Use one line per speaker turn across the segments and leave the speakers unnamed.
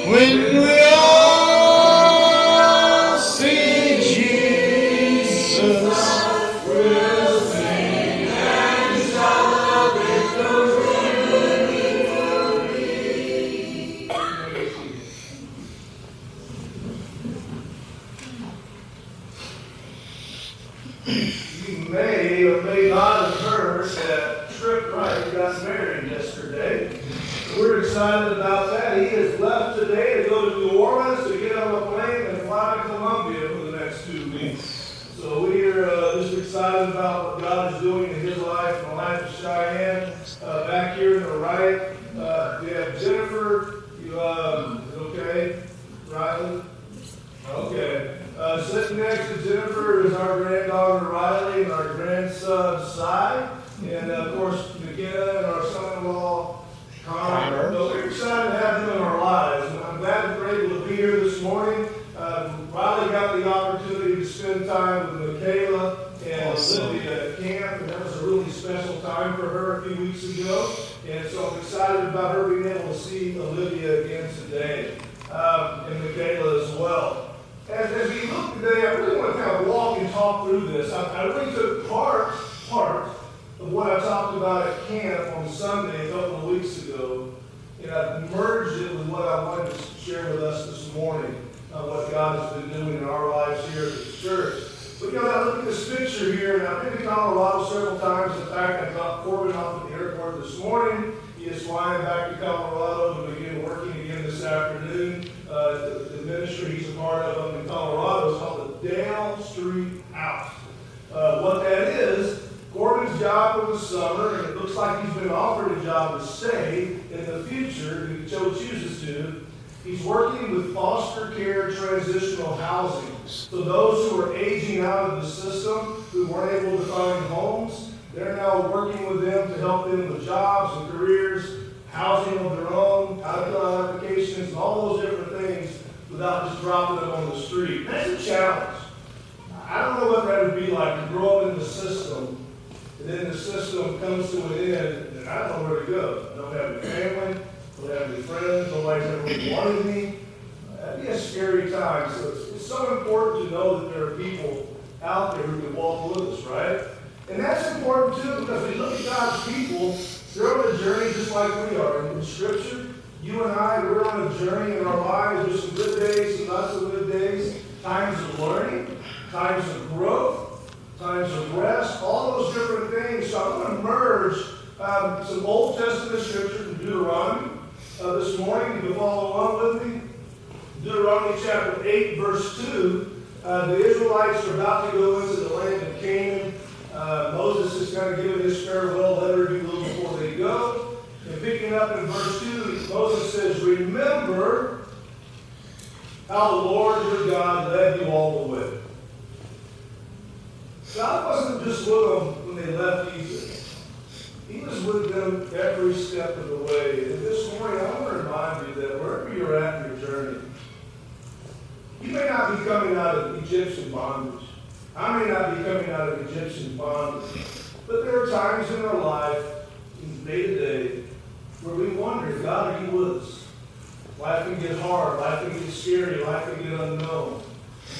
When we all see Jesus, we'll sing and shout the
You may or may not have heard that Trip Wright got married yesterday. We're excited about that. He has left today to go to New Orleans to get on a plane and fly to Columbia for the next 2 weeks. So we are just excited about what God is doing in his life and the life of Cheyenne. Back here in the right, we have Jennifer. You okay? Riley? Okay. Sitting next to Jennifer is our granddaughter Riley and our grandson Cy. And of course, McKenna and our son-in-law Connor. So we're excited to have them in our lives. And I'm glad that we're able to be here this morning. Riley got the opportunity to spend time with Michaela and Olivia at camp, and that was a really special time for her a few weeks ago. And so I'm excited about her being able to see Olivia again today, and Michaela as well. As we look today, I really want to kind of walk and talk through this. I really took part of what I talked about at camp on Sunday a couple of weeks ago, and I've merged it with what I wanted to share with us this morning, what God has been doing in our lives here at the church. But I look at this picture here, and I've been to Colorado several times. In fact, I got Corbin off at the airport this morning. He is flying back to Colorado to begin working again this afternoon. The ministry he's a part of up in Colorado is called the Dale Street House. What that is, Corbin's job for the summer, and it looks like he's been offered a job to stay in the future, if he chooses to. He's working with foster care transitional housing. So those who are aging out of the system, who weren't able to find homes, they're now working with them to help them with jobs and careers, housing of their own, how to fill out applications, and all those different things without just dropping them on the street. That's a challenge. I don't know what that would be like to grow up in the system, and then the system comes to an end, and I don't know where to go. I don't have any family, don't have any friends, nobody's ever really wanted me. That'd be a scary time. So it's so important to know that there are people out there who can walk with us, right? And that's important too, because we look at God's people, they're on a journey just like we are. In Scripture, you and I, we're on a journey in our lives. There's some good days, some not so good days, times of learning, times of growth, times of rest, all those different things. So I'm going to merge some Old Testament Scripture from Deuteronomy this morning. You can follow along with me. Deuteronomy chapter 8, verse 2. The Israelites are about to go into the land of Canaan. Moses is kind of giving his farewell letter to them before they go. And picking up in verse 2, Moses says, "Remember how the Lord your God led you all the way." God wasn't just with them when they left Egypt. He was with them every step of the way. And this morning, I want to remind you that wherever you're at in your journey, you may not be coming out of Egyptian bondage. I may not be coming out of Egyptian bondage. But there are times in our life, day to day, where we wonder, God, are you with us? Life can get hard. Life can get scary. Life can get unknown.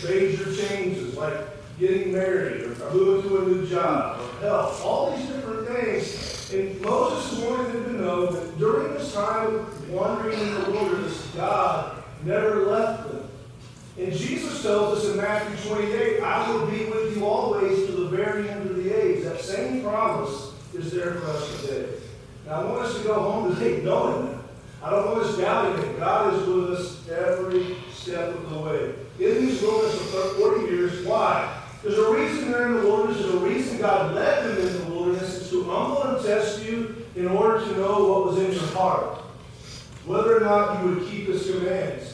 Major changes like getting married or moving to a new job or health. All these different things. And Moses is wanting them to know that during this time of wandering in the wilderness, God never left them. And Jesus tells us in Matthew 28, "I will be with you always to the very end of the age." That same promise is there for us today. Now, I want us to go home today knowing that. I don't want us doubting that God is with us every step of the way. In these wilderness for 40 years, why? There's a reason they're in the wilderness. There's a reason God led them in the wilderness. It's to humble and test you in order to know what was in your heart, whether or not you would keep His commands.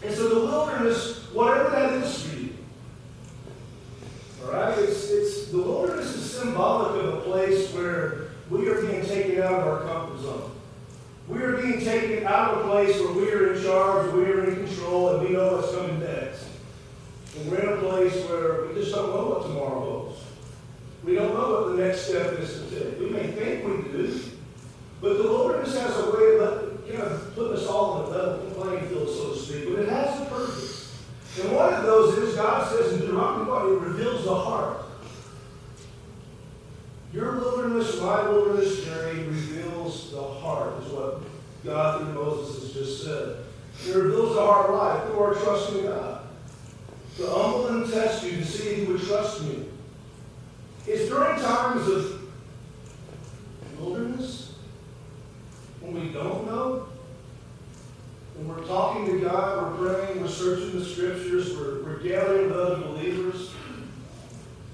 And so the wilderness, whatever that is for you, all right, the wilderness is symbolic of a place where we are being taken out of our comfort zone. We are being taken out of a place where we are in charge, we are in control, and we know what's coming next. And we're in a place where we just don't know what tomorrow holds. We don't know what the next step is to take. We may think we do, but the wilderness has a way of putting us all on a level playing field, our life, through our trust in God. To humble and test you to see if you would trust me. It's during times of wilderness, when we don't know, when we're talking to God, we're praying, we're searching the scriptures, we're gathering with other believers,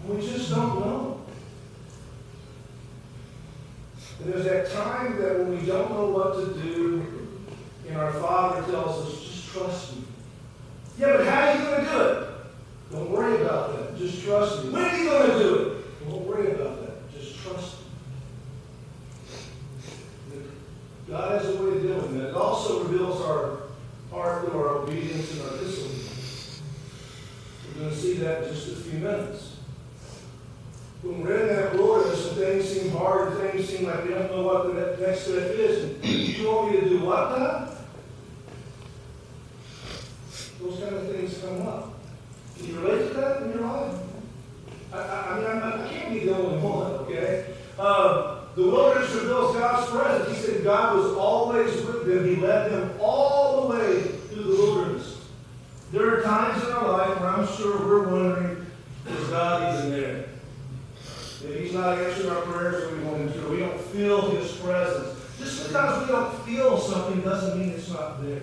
and we just don't know. And there's that time that when we don't know what to do, and our Father tells us, just trust me. Yeah, but how are you going to do it? Don't worry about that. Just trust me. When are you going to do it? Don't worry about that. Just trust me. God has a way of doing that. It also reveals our heart through our obedience and our disobedience. We're going to see that in just a few minutes. When we're in that wilderness and things seem hard and things seem like we don't know what the next step is, and you want me to do what now? Those kind of things come up. Can you relate to that in your life? I can't be the only one, okay? The wilderness reveals God's presence. He said God was always with them. He led them all the way through the wilderness. There are times in our life where I'm sure we're wondering, is God even there? If He's not answering our prayers when we want Him to, or we don't feel His presence. Just because we don't feel something doesn't mean it's not there.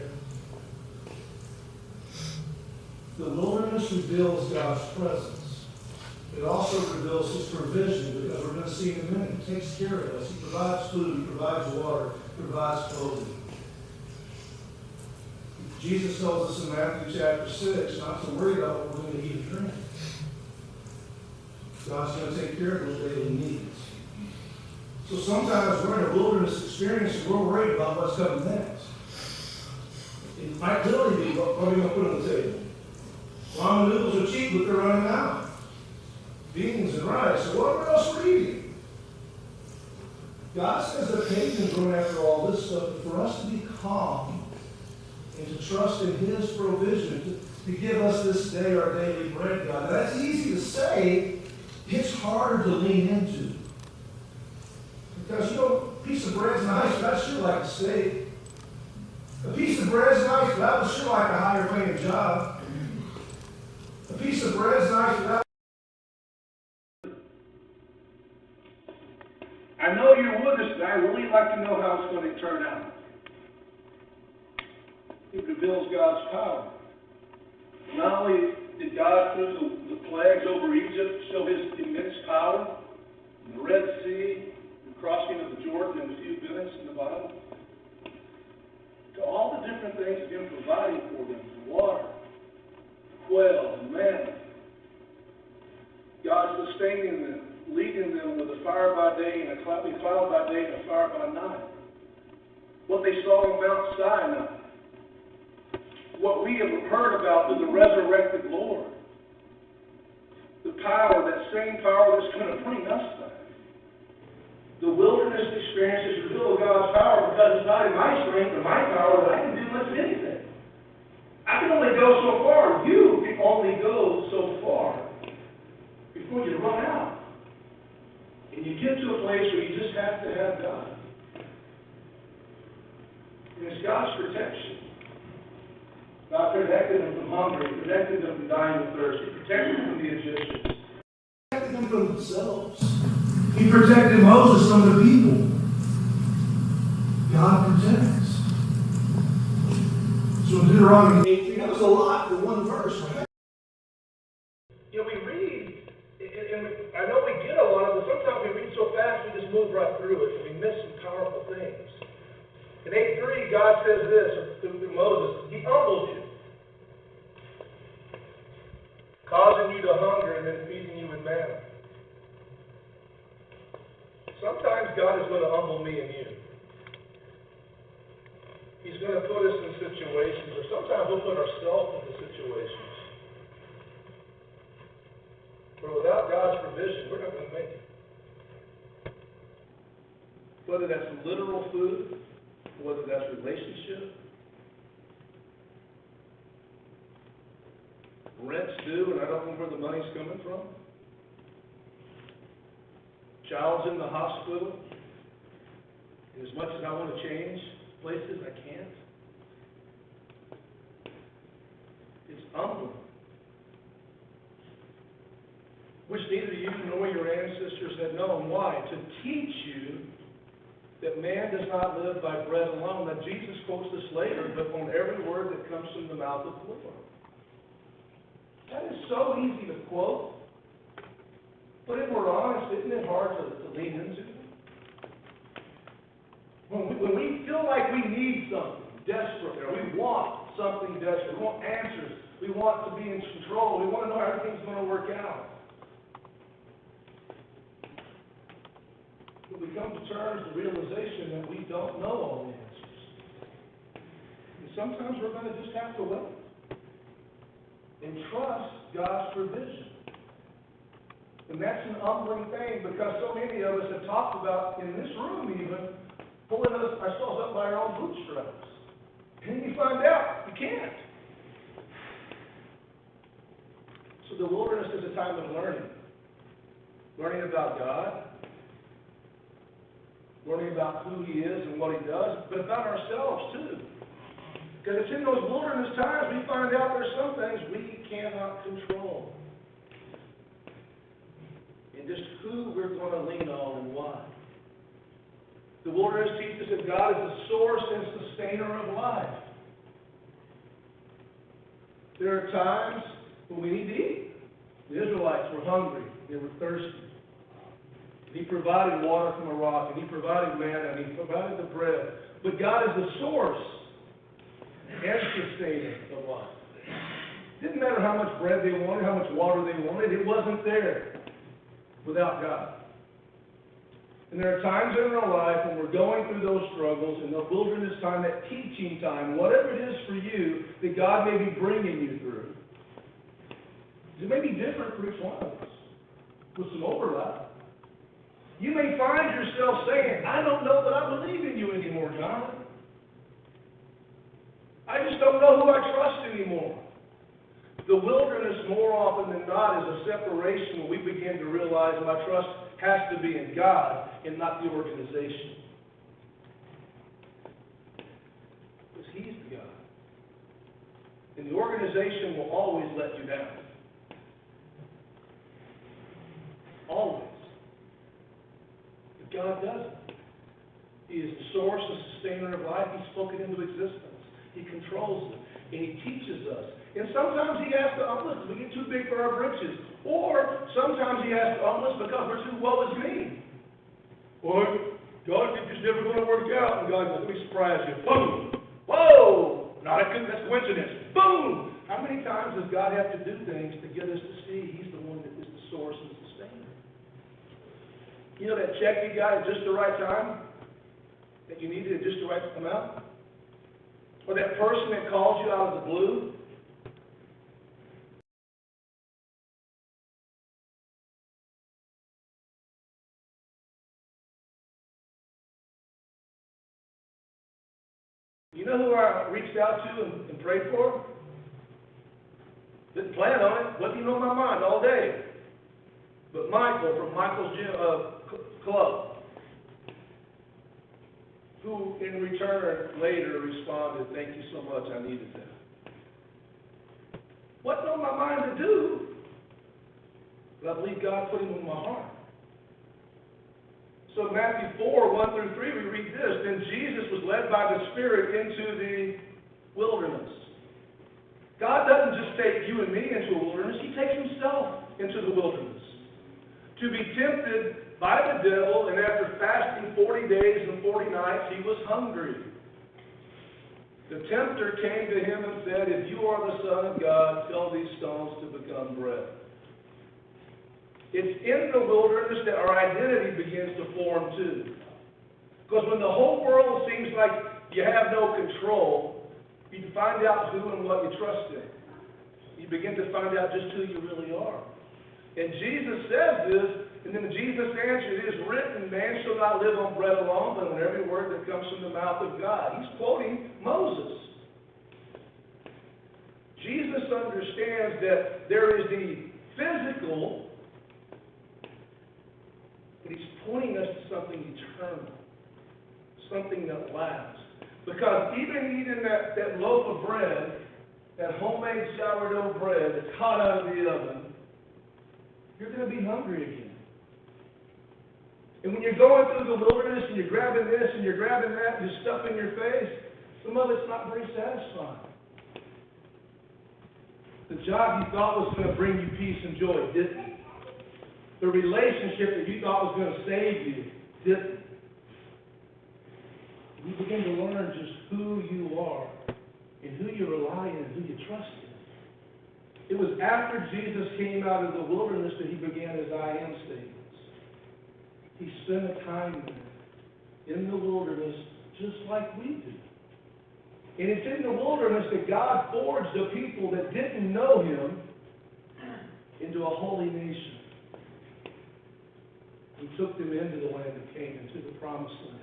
The wilderness reveals God's presence. It also reveals His provision, because we're going to see in a minute. He takes care of us. He provides food. He provides water. He provides clothing. Jesus tells us in Matthew chapter 6 not to worry about what we're going to eat and drink. God's going to take care of those daily needs. So sometimes we're in a wilderness experience and we're worried about what's coming next. It might literally be, what are we going to put on the table? Ramen noodles are cheap, but they're running out. Beans and rice, so whatever else we're eating. God says that pagans run after all this stuff, but for us to be calm and to trust in His provision, to give us this day our daily bread, God. Now, that's easy to say. It's harder to lean into. Because, a piece of bread's nice, but I'd sure like a steak. A piece of bread's nice, but I would sure like a higher paying job. A piece of bread's nice, but I know you're with us, but I really like to know how it's going to turn out. It reveals God's power. Not only did God, through the plagues over Egypt, show His immense power, in the Red Sea, the crossing of the Jordan in a few minutes in the Bible, to all the different things He's been providing for them, the water, the quail, the manna. God sustaining them, leading them with a fire by day and a cloud by day and a fire by night. What they saw on Mount Sinai. What we have heard about is the resurrected Lord. The power, that same power that's going to bring us back. The wilderness experiences reveal God's power because it's not in my strength or my power that I can do much of anything. I can only go so far. You can only go so far before you run out. And you get to a place where you just have to have God. And it's God's protection. God protected them from hunger. He protected them from dying of thirst. He protected them from the Egyptians. He protected them from themselves. He protected Moses from the people. God protects. So in Deuteronomy 18, that was a lot for one verse, right?
We read, and I know we get a lot of it. Sometimes we read so fast we just move right through it, and we miss some powerful things. In 8:3, God says this through Moses: He humbles you, causing you to hunger and then feeding you with manna. Sometimes God is going to humble me and you. He's going to put us in situations, or sometimes we'll put ourselves into situations where without God's provision, we're not going to make it. Whether that's literal food, whether that's relationship, rent's due and I don't know where the money's coming from, child's in the hospital, and as much as I want to change places, I can't. humbling, which neither you nor your ancestors had known. Why? To teach you that man does not live by bread alone. Now, Jesus quotes this later, but on every word that comes from the mouth of the Lord. That is so easy to quote. But if we're honest, isn't it hard to lean into? When we feel like we need something desperately, or we want something desperately, we want answers, we want to be in control, we want to know how everything's going to work out. But we come to terms with the realization that we don't know all the answers. And sometimes we're going to just have to wait and trust God's provision. And that's an humbling thing, because so many of us have talked about, in this room even, pulling ourselves up by our own bootstraps. And you find out you can't. So the wilderness is a time of learning. Learning about God, learning about who He is and what He does, but about ourselves too. Because it's in those wilderness times we find out there's some things we cannot control. And just who we're going to lean on and why. The wilderness teaches that God is the source and sustainer of life. There are times when we need to eat. The Israelites were hungry. They were thirsty. He provided water from a rock, and He provided manna, and He provided the bread. But God is the source and sustainer of life. It didn't matter how much bread they wanted, how much water they wanted. It wasn't there without God. And there are times in our life when we're going through those struggles, in the wilderness time, that teaching time, whatever it is for you, that God may be bringing you through. It may be different for each one of us, with some overlap. You may find yourself saying, I don't know that I believe in you anymore, God. I just don't know who I trust anymore. The wilderness, more often than not, is a separation when we begin to realize my trust has to be in God and not the organization. Because He's the God. And the organization will always let you down. Always. But God doesn't. He is the source and sustainer of life. He spoke it into existence. He controls it. And He teaches us. And sometimes He has to humble us because we get too big for our britches. Or sometimes He has to humble us because we're too woe is me. Or, God, it's just never going to work out. And God goes, let me surprise you. Boom! Whoa! No, that's coincidence. Boom! How many times does God have to do things to get us to see He's the one that is the source and sustainer? You know that check you got at just the right time? That you needed at just the right amount? Or that person that calls you out of the blue? You know who I reached out to and prayed for? Didn't plan on it. Wasn't even on my mind all day. But Michael from Michael's gym, club, who in return later responded, thank you so much, I needed that. Wasn't on my mind to do, but I believe God put him on my heart. So Matthew 4, 1 through 3, we read this. Then Jesus was led by the Spirit into the wilderness. God doesn't just take you and me into a wilderness. He takes Himself into the wilderness to be tempted by the devil, and after fasting 40 days and 40 nights, He was hungry. The tempter came to Him and said, if you are the Son of God, tell these stones to become bread. It's in the wilderness that our identity begins to form too. Because when the whole world seems like you have no control, you find out who and what you trust in. You begin to find out just who you really are. And Jesus says this, and then Jesus answered, it is written, man shall not live on bread alone, but on every word that comes from the mouth of God. He's quoting Moses. Jesus understands that there is the physical, but He's pointing us to something eternal, something that lasts. Because even eating that loaf of bread
that homemade sourdough bread that's hot out of the oven, you're going to be hungry again. And when you're going through the wilderness and you're grabbing this and you're grabbing that and you're stuffing your face, some of it's not very satisfying. The job you thought was going to bring you peace and joy didn't. The relationship that you thought was going to save you didn't. You begin to learn just who you are and who you rely on and who you trust in. It was after Jesus came out of the wilderness that he began his I am statements. He spent a time there in the wilderness just like we do. And it's in the wilderness that God forged the people that didn't know him into a holy nation. He took them into the land of Canaan, to the promised land.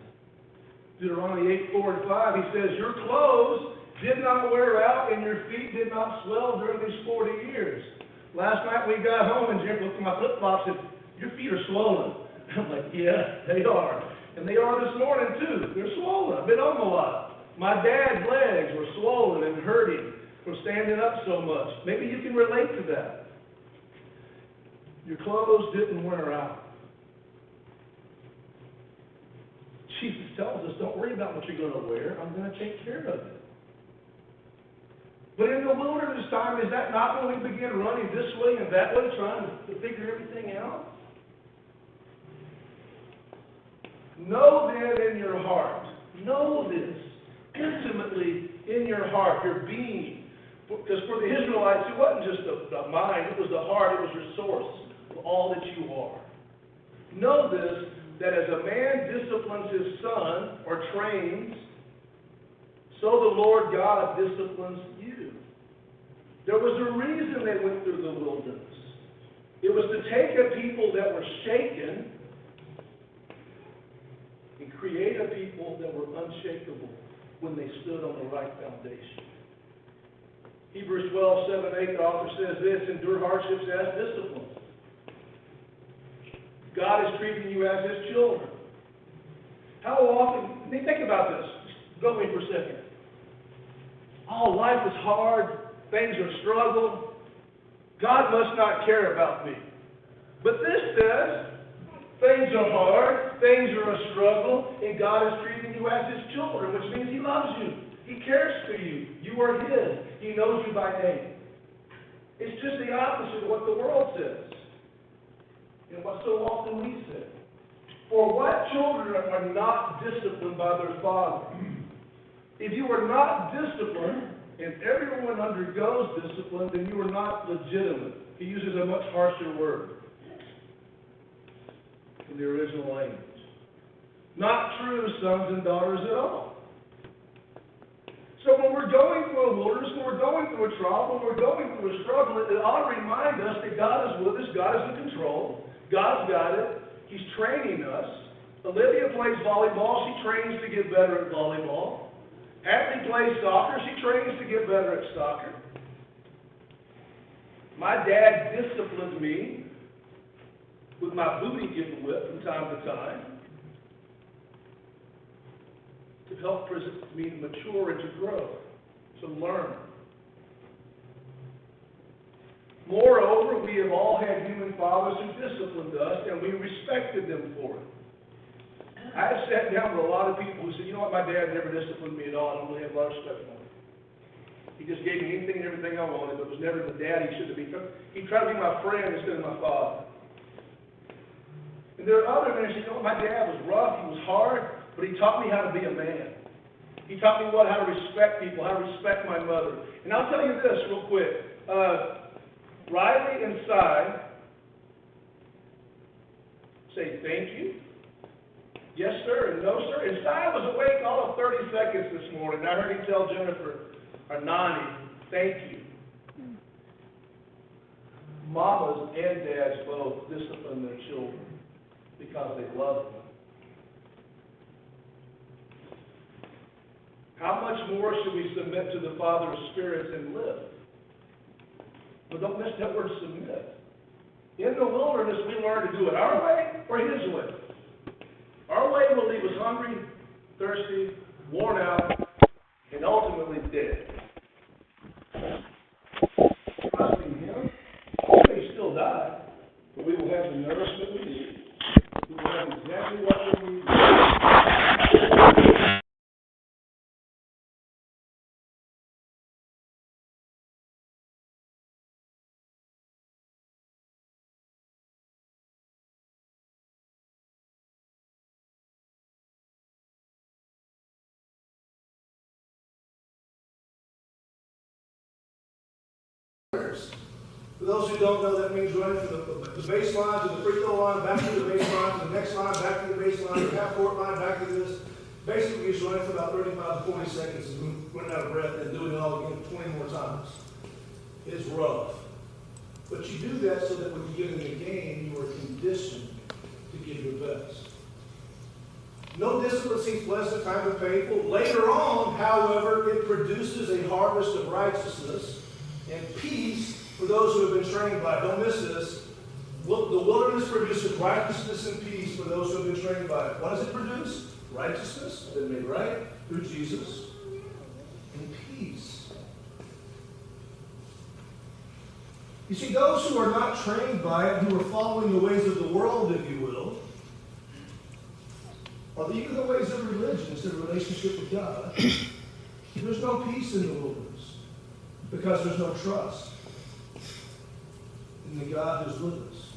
Deuteronomy 8:4-5, he says, your clothes did not wear out and your feet did not swell during these 40 years. Last night we got home and Jim looked at my flip-flops and said, your feet are swollen. I'm like, yeah, they are. And they are this morning too. They're swollen. I've been on a lot. My dad's legs were swollen and hurting from standing up so much. Maybe you can relate to that. Your clothes didn't wear out. Jesus tells us, don't worry about what you're going to wear. I'm going to take care of it. But in the wilderness time, is that not when we begin running this way and that way, trying to figure everything out? Know then in your heart, know this intimately in your heart, your being. Because for the Israelites, it wasn't just the mind, it was the heart, it was your source of all that you are. Know this, that as a man disciplines his son or trains, so the Lord God disciplines you. There was a reason they went through the wilderness. It was to take a people that were shaken and create a people that were unshakable when they stood on the right foundation. Hebrews 12:7-8, the author says this, endure hardships as discipline. God is treating you as his children. How often, think about this. Go with me for a second. Oh, life is hard. Things are a struggle. God must not care about me. But this says, things are hard, things are a struggle, and God is treating you as his children, which means he loves you. He cares for you. You are his. He knows you by name. It's just the opposite of what the world says. And what so often we say. For what children are not disciplined by their father? If you are not disciplined, and everyone undergoes discipline, then you are not legitimate. He uses a much harsher word in the original language. Not true sons and daughters at all. So when we're going through a wilderness, when we're going through a trial, when we're going through a struggle, it ought to remind us that God is with us, God is in control, God's got it, he's training us. Olivia plays volleyball, she trains to get better at volleyball. Ashley plays soccer, she trains to get better at soccer. My dad disciplined me with my booty getting whipped from time to time to help me to mature and to grow, to learn. Moreover, we have all had human fathers who disciplined us, and we respected them for it. I have sat down with a lot of people who said, you know what, my dad never disciplined me at all. I don't really have a lot of respect for him. He just gave me anything and everything I wanted, but was never the dad he should have been. He tried to be my friend instead of my father. And there are other men who say, you know what, my dad was rough, he was hard, but he taught me how to be a man. He taught me how to respect people, how to respect my mother. And I'll tell you this real quick. Riley and Cy say thank you. Yes, sir, and no, sir. And Cy was awake all of 30 seconds this morning. I heard him tell Jennifer, or Nani, thank you. Mamas and dads both discipline their children because they love them. How much more should we submit to the Father's Spirit and live? But don't miss that word submit. In the wilderness, we learn to do it our way or his way. Our way will leave us hungry, thirsty, worn out, and ultimately dead. has the nourishment we need. He will have exactly what we need. For those who don't know, that means running from the baseline to the free throw line, back to the baseline, to the next line, back to the baseline, the half-court line, back to this. Basically, he's running for about 35 to 40 seconds and running out of breath and doing it all again 20 more times. It's rough. But you do that so that when you get in the game, you are conditioned to give your best. No discipline seems pleasant, kind of painful. Later on, however, it produces a harvest of righteousness and peace for those who have been trained by it. Don't miss this. The wilderness produces righteousness and peace for those who have been trained by it. What does it produce? Righteousness, been made right through Jesus, and peace. You see, those who are not trained by it, who are following the ways of the world, if you will, or even the ways of religion instead of relationship with God, there's no peace in the wilderness because there's no trust in the God who's with us.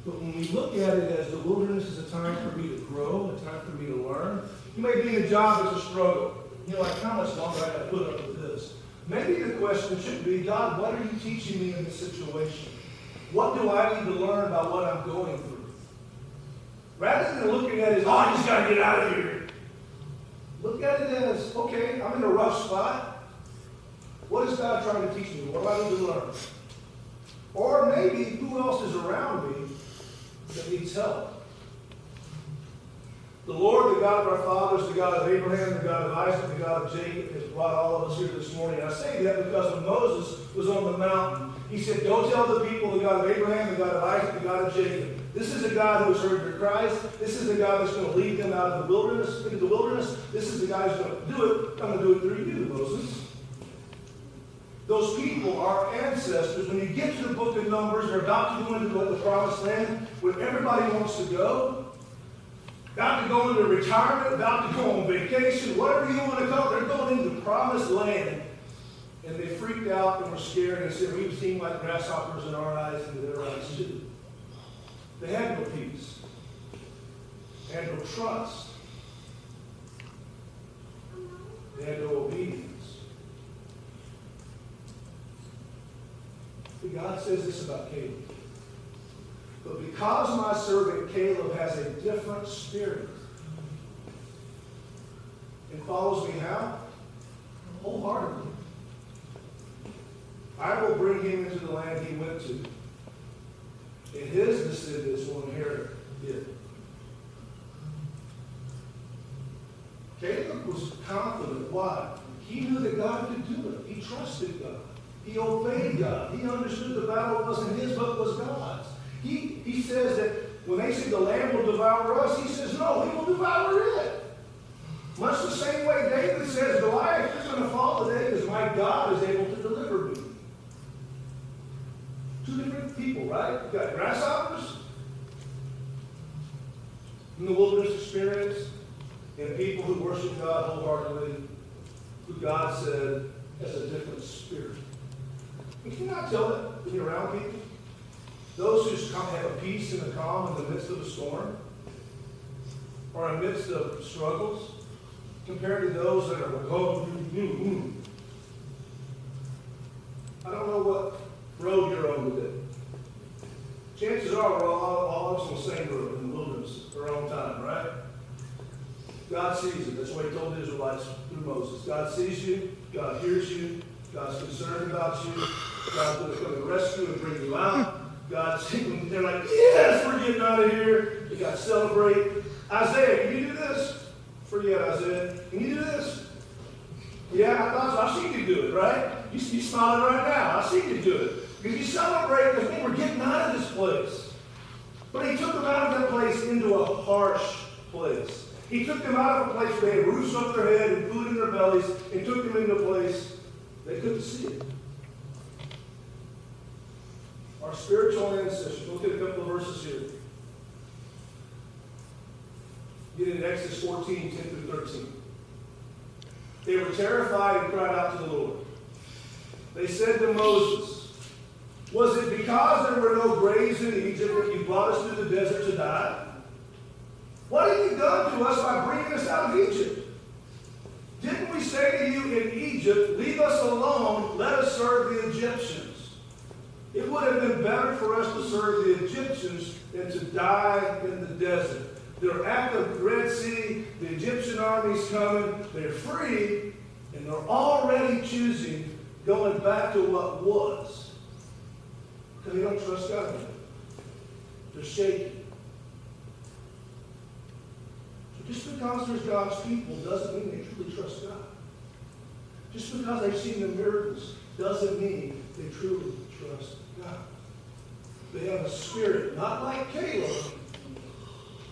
But when we look at it as the wilderness is a time for me to grow, a time for me to learn, you may be in a job that's a struggle. You're like, how much longer I got to put up with this? Maybe the question should be, God, what are you teaching me in this situation? What do I need to learn about what I'm going through? Rather than looking at it as, oh, I just got to get out of here. Look at it as, okay, I'm in a rough spot. What is God trying to teach me? What do I need to learn? Or maybe, who else is around me that needs help? The Lord, the God of our fathers, the God of Abraham, the God of Isaac, the God of Jacob, has brought all of us here this morning. I say that because when Moses was on the mountain, he said, go tell the people, the God of Abraham, the God of Isaac, the God of Jacob. This is a God who has heard their cries. This is the God that's going to lead them out of the wilderness, into the wilderness. This is the guy who's going to do it. I'm going to do it through you, Moses. Those people, our ancestors, when you get to the book of Numbers, they're about to go into the promised land where everybody wants to go. About to go into retirement, about to go on vacation, whatever you want to call it. They're going into the promised land. And they freaked out and were scared and said, we seem like grasshoppers in our eyes and in their eyes too. They had no peace. They had no trust. They had no obedience. But God says this about Caleb. But because my servant Caleb has a different spirit and follows me how? Wholeheartedly. I will bring him into the land he went to, and his descendants will inherit it. Caleb was confident. Why? He knew that God could do it. He trusted God. He obeyed God. He understood the battle wasn't his, but was God's. He says that when they say the land will devour us, he says, no, he will devour it. Much the same way David says, Goliath is going to fall today because my God is able to deliver me. Two different people, right? You've got grasshoppers in the wilderness experience and people who worship God wholeheartedly, who God said has a different spirit. And can you not tell it when you're around people? Those who have a peace and a calm in the midst of a storm or in the midst of struggles compared to those that are like, oh, I don't know what road you're on today. Chances are we're all on the same road in the wilderness at our own time, right? God sees it. That's what he told the Israelites through Moses. God sees you. God hears you. God's concerned about you. God's going to come and rescue and bring you out. God's they're like, yes, we're getting out of here. You got to celebrate. Isaiah, can you do this? Forget Isaiah. Can you do this? Yeah, I thought so. I've seen you do it, right? You smiling right now. I've seen you do it. Because you celebrate because we're getting out of this place. But he took them out of that place into a harsh place. He took them out of a place where they had roofs over their head and food in their bellies and took them into a place they couldn't see it. Our spiritual ancestors. Look at a couple of verses here. Get in Exodus 14, 10 through 13. They were terrified and cried out to the Lord. They said to Moses, "Was it because there were no graves in Egypt that you brought us through the desert to die? What have you done to us by bringing us out of Egypt? Didn't we say to you in Egypt, 'Leave us alone, let us serve the Egyptians'? It would have been better for us to serve the Egyptians than to die in the desert." They're at the Red Sea, the Egyptian army's coming, they're free, and they're already choosing going back to what was. Because they don't trust God anymore. They're shaky. So just because there's God's people doesn't mean they truly trust God. Just because they've seen the miracles doesn't mean they truly trust God. They have a spirit, not like Caleb,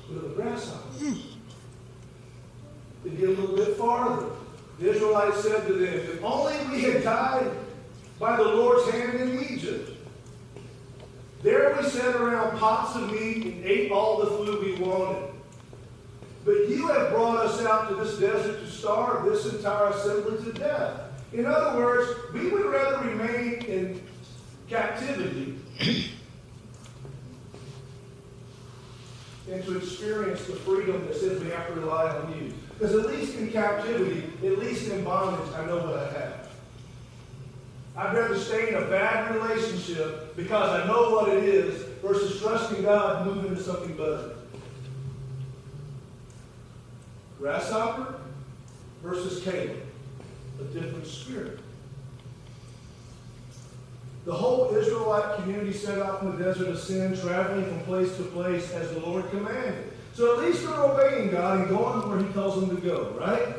with a grasshopper. They get a little bit farther. The Israelites said to them, "If only we had died by the Lord's hand in Egypt. There we sat around pots of meat and ate all the food we wanted. But you have brought us out to this desert to starve this entire assembly to death." In other words, we would rather remain in captivity and to experience the freedom that says we have to rely on you. Because at least in captivity, at least in bondage, I know what I have. I'd rather stay in a bad relationship because I know what it is versus trusting God and moving into something better. Grasshopper versus Caleb. A different spirit. The whole Israelite community set out in the desert of sin, traveling from place to place as the Lord commanded. So at least they're obeying God and going where He tells them to go, right?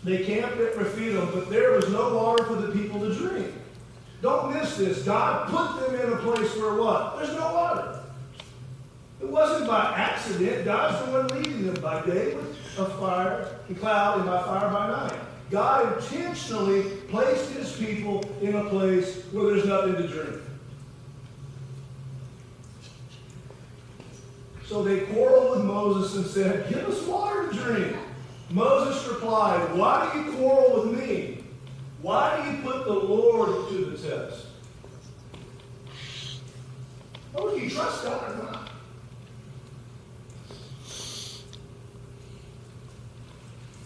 They camped at Rephidim, but there was no water for the people to drink. Don't miss this. God put them in a place where what? There's no water. It wasn't by accident. God's the one leading them by day with a fire and cloud and by fire by night. God intentionally placed His people in a place where there's nothing to drink. So they quarreled with Moses and said, "Give us water to drink." Moses replied, "Why do you quarrel with me? Why do you put the Lord to the test?" Oh, do you trust God or not?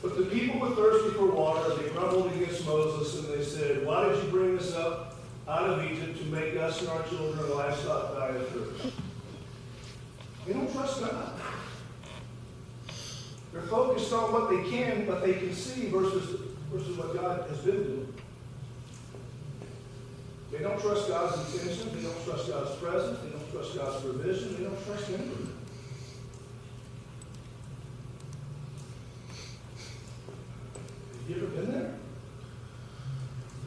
But the people were thirsty for water. They grumbled against Moses, and they said, "Why did you bring us up out of Egypt to make us and our children and livestock die of thirst?" They don't trust God. They're focused on what they can see versus what God has been doing. They don't trust God's intention. They don't trust God's presence. They don't trust God's provision. They don't trust anything. Have you ever been there?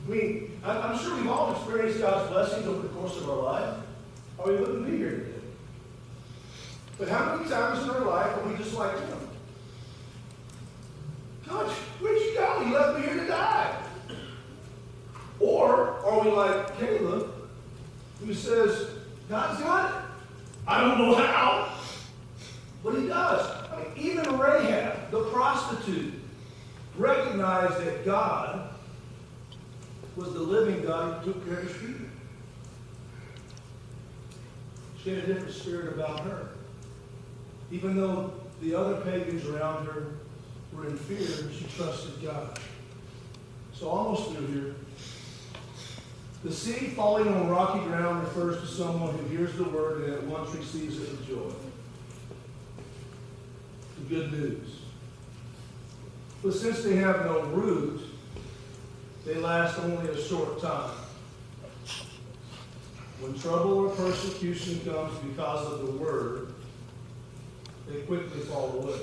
I mean, I'm sure we've all experienced God's blessings over the course of our life, or we wouldn't be here today. But how many times in our life are we just like Him? "God, where'd you go? You left me here to die." Or are we like Caleb, who says, "God's got it. I don't know how." But He does. I mean, even Rahab, the prostitute, recognized that God was the living God who took care of His people. She had a different spirit about her. Even though the other pagans around her were in fear, she trusted God. So almost through here. The seed falling on rocky ground refers to someone who hears the word and at once receives it with joy. The good news. But since they have no root, they last only a short time. When trouble or persecution comes because of the word, they quickly fall away.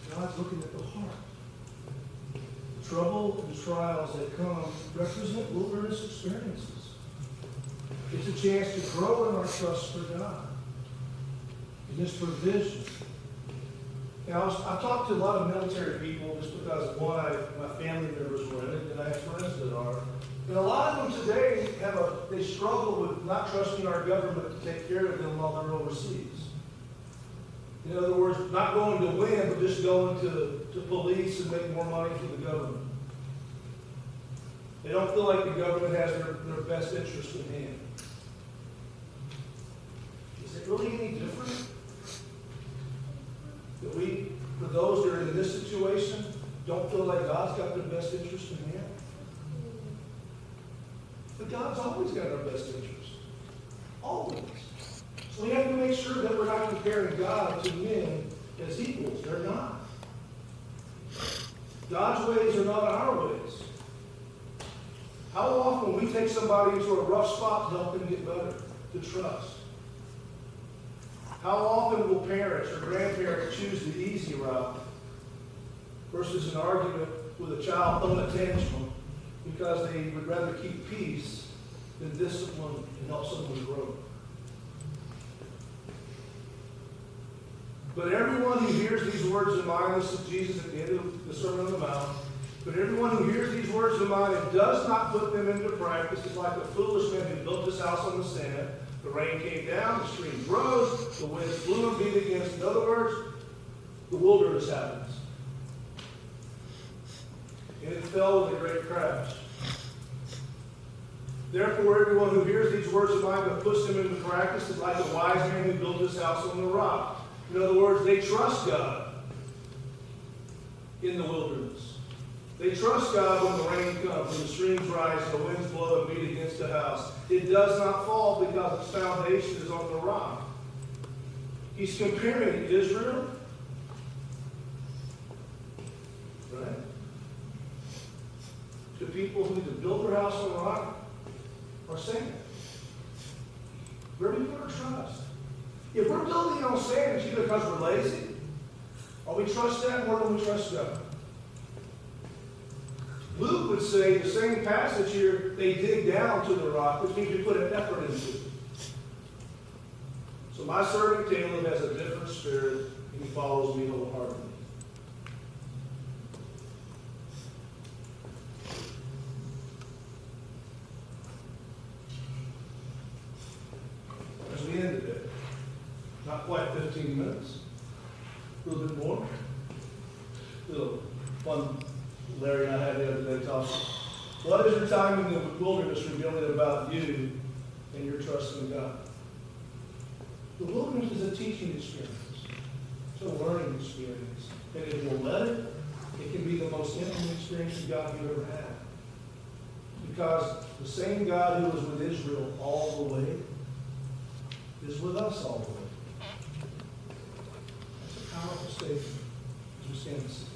God's looking at the heart. Trouble and trials that come represent wilderness experiences. It's a chance to grow in our trust for God, in His provision, You know, I've talked to a lot of military people just because, one, my family members were in it, and I have friends that are. And a lot of them today they struggle with not trusting our government to take care of them while they're overseas. In other words, not going to win, but just going to police and make more money for the government. They don't feel like the government has their best interest in hand. Is it really any different? That we, for those that are in this situation, don't feel like God's got their best interest in hand? But God's always got our best interest. Always. So we have to make sure that we're not comparing God to men as equals. They're not. God's ways are not our ways. How often we take somebody into a rough spot to help them get better, to trust? How often will parents or grandparents choose the easy route versus an argument with a child throwing a tantrum because they would rather keep peace than discipline and help someone grow? But everyone who hears these words of mine, this is Jesus at the end of the Sermon on the Mount, but everyone who hears these words of mine and does not put them into practice is like a foolish man who built his house on the sand. The rain came down, the streams rose, the winds blew and beat against. In other words, the wilderness happens. And it fell with a great crash. Therefore, everyone who hears these words of mine but puts them into practice is like a wise man who built his house on the rock. In other words, they trust God in the wilderness. They trust God when the rain comes, when the streams rise, and the winds blow and beat against the house. It does not fall because its foundation is on the rock. He's comparing Israel, right, to people who either build their house on rock or sand. Where do we put our trust? If we're building on sand, it's either because we're lazy, or we trust that more than we trust God. Luke would say the same passage here, they dig down to the rock, which means we put an effort into it. So my servant Caleb has a different spirit, and he follows me wholeheartedly. As we end today, not quite 15 minutes, a little bit more. A little fun Larry and I had the other day talking. What is your time in the wilderness revealing about you and your trust in God? The wilderness is a teaching experience. It's a learning experience. And if you'll let it, it can be the most intimate experience of God you've ever had. Because the same God who was with Israel all the way is with us all the way. That's a powerful statement as we stand and sing.